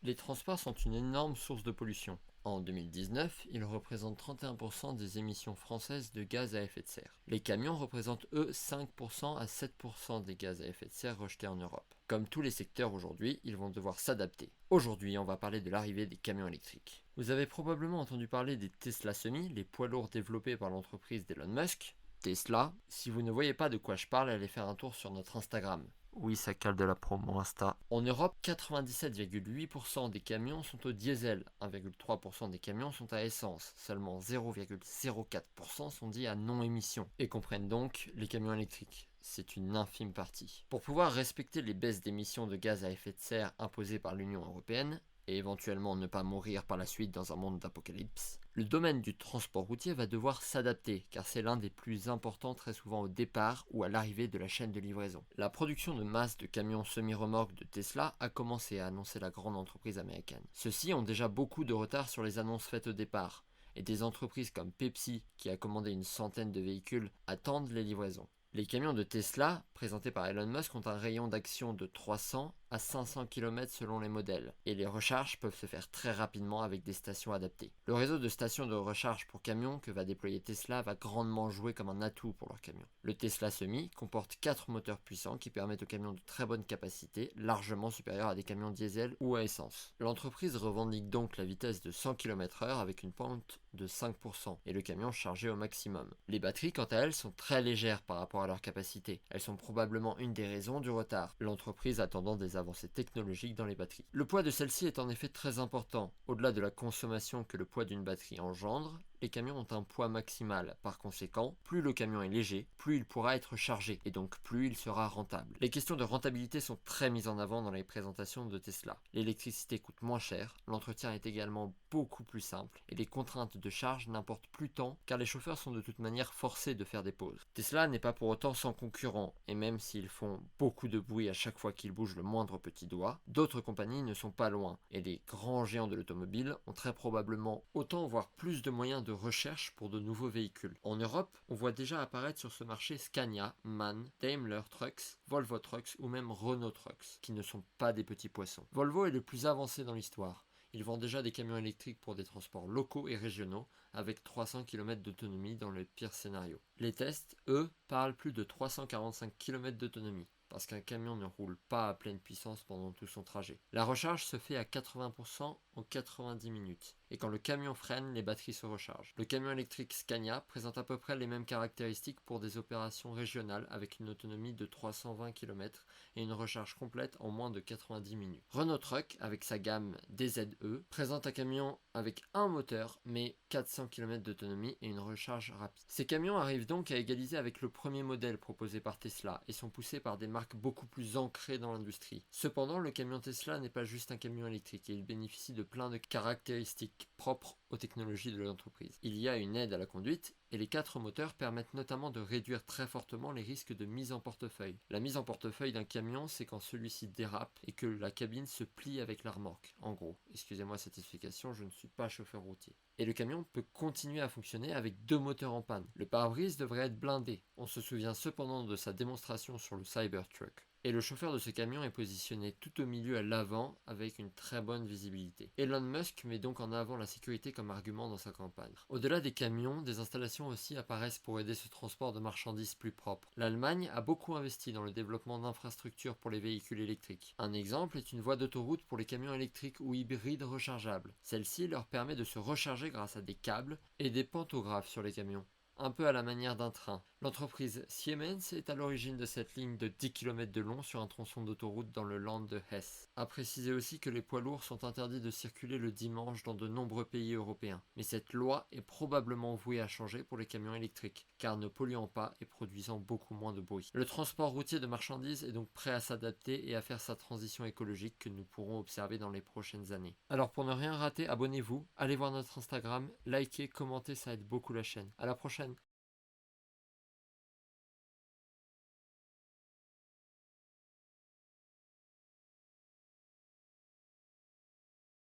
Les transports sont une énorme source de pollution. En 2019, ils représentent 31% des émissions françaises de gaz à effet de serre. Les camions représentent eux 5% à 7% des gaz à effet de serre rejetés en Europe. Comme tous les secteurs aujourd'hui, ils vont devoir s'adapter. Aujourd'hui, on va parler de l'arrivée des camions électriques. Vous avez probablement entendu parler des Tesla Semi, les poids lourds développés par l'entreprise d'Elon Musk. Tesla, si vous ne voyez pas de quoi je parle, allez faire un tour sur notre Instagram. Oui, ça cale de la promo Insta. En Europe, 97,8% des camions sont au diesel, 1,3% des camions sont à essence, seulement 0,04% sont dits à non-émission, et comprennent donc les camions électriques. C'est une infime partie. Pour pouvoir respecter les baisses d'émissions de gaz à effet de serre imposées par l'Union européenne, et éventuellement ne pas mourir par la suite dans un monde d'apocalypse, le domaine du transport routier va devoir s'adapter, car c'est l'un des plus importants très souvent au départ ou à l'arrivée de la chaîne de livraison. La production de masse de camions semi-remorques de Tesla a commencé à annoncer la grande entreprise américaine. Ceux-ci ont déjà beaucoup de retard sur les annonces faites au départ, et des entreprises comme Pepsi, qui a commandé une centaine de véhicules, attendent les livraisons. Les camions de Tesla, présentés par Elon Musk, ont un rayon d'action de 300 à 500 km selon les modèles, et les recharges peuvent se faire très rapidement avec des stations adaptées. Le réseau de stations de recharge pour camions que va déployer Tesla va grandement jouer comme un atout pour leurs camions. Le Tesla Semi comporte 4 moteurs puissants qui permettent aux camions de très bonne capacité, largement supérieurs à des camions diesel ou à essence. L'entreprise revendique donc la vitesse de 100 km/h avec une pente de 5% et le camion chargé au maximum. Les batteries, quant à elles, sont très légères par rapport à leur capacité. Elles sont probablement une des raisons du retard, l'entreprise attendant des avancées technologiques dans les batteries. Le poids de celle-ci est en effet très important. Au-delà de la consommation que le poids d'une batterie engendre, les camions ont un poids maximal. Par conséquent, plus le camion est léger, plus il pourra être chargé, et donc plus il sera rentable. Les questions de rentabilité sont très mises en avant dans les présentations de Tesla. L'électricité coûte moins cher, l'entretien est également beaucoup plus simple, et les contraintes de charge n'importent plus tant, car les chauffeurs sont de toute manière forcés de faire des pauses. Tesla n'est pas pour autant sans concurrent, et même s'ils font beaucoup de bruit à chaque fois qu'ils bougent le moindre petit doigt, d'autres compagnies ne sont pas loin, et les grands géants de l'automobile ont très probablement autant voire plus de moyens de recherche pour de nouveaux véhicules. En Europe, on voit déjà apparaître sur ce marché Scania, MAN, Daimler Trucks, Volvo Trucks ou même Renault Trucks, qui ne sont pas des petits poissons. Volvo est le plus avancé dans l'histoire. Ils vendent déjà des camions électriques pour des transports locaux et régionaux, avec 300 km d'autonomie dans le pire scénario. Les tests, eux, parlent plus de 345 km d'autonomie, parce qu'un camion ne roule pas à pleine puissance pendant tout son trajet. La recharge se fait à 80% en 90 minutes, et quand le camion freine, les batteries se rechargent. Le camion électrique Scania présente à peu près les mêmes caractéristiques pour des opérations régionales avec une autonomie de 320 km et une recharge complète en moins de 90 minutes. Renault Truck, avec sa gamme DZE, présente un camion avec un moteur mais 400 km d'autonomie et une recharge rapide. Ces camions arrivent donc à égaliser avec le premier modèle proposé par Tesla et sont poussés par des marques beaucoup plus ancrées dans l'industrie. Cependant, le camion Tesla n'est pas juste un camion électrique et il bénéficie de plein de caractéristiques propres aux technologies de l'entreprise. Il y a une aide à la conduite et les 4 moteurs permettent notamment de réduire très fortement les risques de mise en portefeuille. La mise en portefeuille d'un camion, c'est quand celui-ci dérape et que la cabine se plie avec la remorque. En gros, excusez-moi cette explication, je ne suis pas chauffeur routier. Et le camion peut continuer à fonctionner avec 2 moteurs en panne. Le pare-brise devrait être blindé. On se souvient cependant de sa démonstration sur le Cybertruck. Et le chauffeur de ce camion est positionné tout au milieu à l'avant avec une très bonne visibilité. Elon Musk met donc en avant la sécurité comme argument dans sa campagne. Au-delà des camions, des installations aussi apparaissent pour aider ce transport de marchandises plus propre. L'Allemagne a beaucoup investi dans le développement d'infrastructures pour les véhicules électriques. Un exemple est une voie d'autoroute pour les camions électriques ou hybrides rechargeables. Celle-ci leur permet de se recharger grâce à des câbles et des pantographes sur les camions, un peu à la manière d'un train. L'entreprise Siemens est à l'origine de cette ligne de 10 km de long sur un tronçon d'autoroute dans le Land de Hesse. A préciser aussi que les poids lourds sont interdits de circuler le dimanche dans de nombreux pays européens. Mais cette loi est probablement vouée à changer pour les camions électriques, car ne polluant pas et produisant beaucoup moins de bruit. Le transport routier de marchandises est donc prêt à s'adapter et à faire sa transition écologique que nous pourrons observer dans les prochaines années. Alors pour ne rien rater, abonnez-vous, allez voir notre Instagram, likez, commentez, ça aide beaucoup la chaîne. À la prochaine!